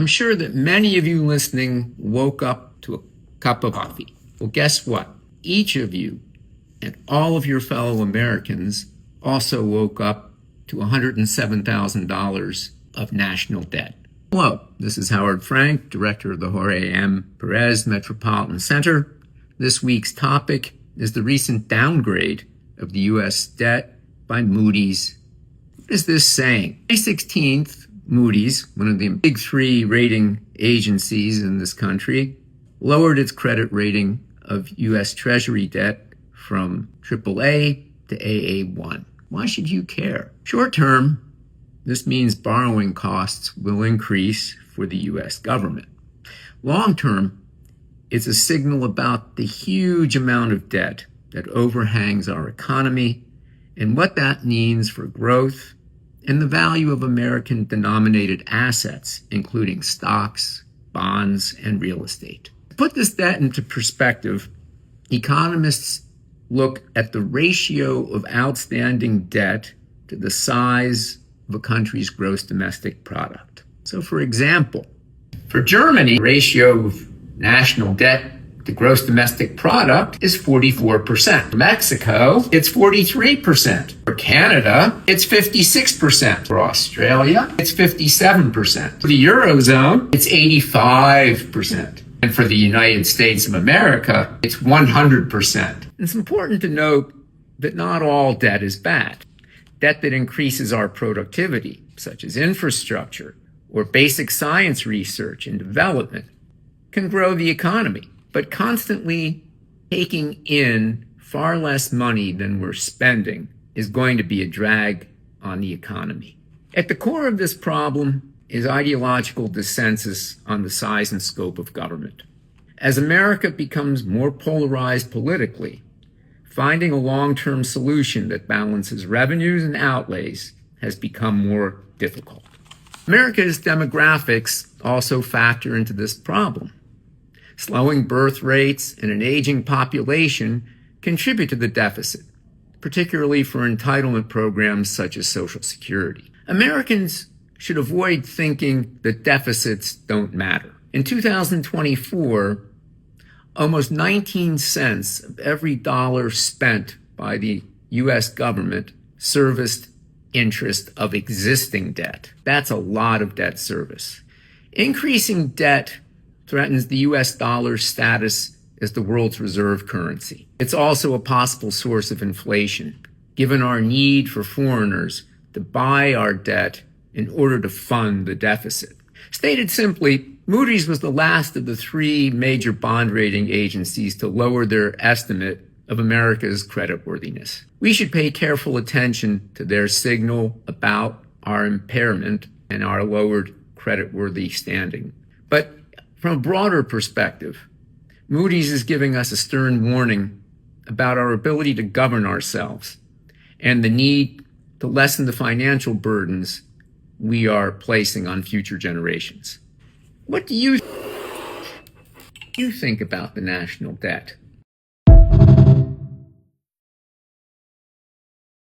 I'm sure that many of you listening woke up to a cup of coffee. Well, guess what? Each of you and all of your fellow Americans also woke up to $107,000 of national debt. Hello, this is Howard Frank, director of the Jorge M. Perez Metropolitan Center. This week's topic is the recent downgrade of the U.S. debt by Moody's. What is this saying? May 16th, Moody's, one of the big three rating agencies in this country, lowered its credit rating of U.S. Treasury debt from AAA to AA1. Why should you care? Short term, this means borrowing costs will increase for the U.S. government. Long term, it's a signal about the huge amount of debt that overhangs our economy and what that means for growth and the value of American-denominated assets, including stocks, bonds, and real estate. To put this debt into perspective, economists look at the ratio of outstanding debt to the size of a country's gross domestic product. So, for example, for Germany, the ratio of national debt to gross domestic product is 44%. For Mexico, it's 43%. For Canada, it's 56%. For Australia, it's 57%. For the Eurozone, it's 85%. And for the United States of America, it's 100%. It's important to note that not all debt is bad. Debt that increases our productivity, such as infrastructure or basic science research and development, can grow the economy. But constantly taking in far less money than we're spending is going to be a drag on the economy. At the core of this problem is ideological dissensus on the size and scope of government. As America becomes more polarized politically, finding a long-term solution that balances revenues and outlays has become more difficult. America's demographics also factor into this problem. Slowing birth rates and an aging population contribute to the deficit, particularly for entitlement programs such as Social Security. Americans should avoid thinking that deficits don't matter. In 2024, almost 19 cents of every dollar spent by the U.S. government serviced interest of existing debt. That's a lot of debt service. Increasing debt threatens the U.S. dollar's status as the world's reserve currency. It's also a possible source of inflation, given our need for foreigners to buy our debt in order to fund the deficit. Stated simply, Moody's was the last of the three major bond rating agencies to lower their estimate of America's creditworthiness. We should pay careful attention to their signal about our impairment and our lowered creditworthy standing. But from a broader perspective, Moody's is giving us a stern warning about our ability to govern ourselves and the need to lessen the financial burdens we are placing on future generations. What do you think about the national debt?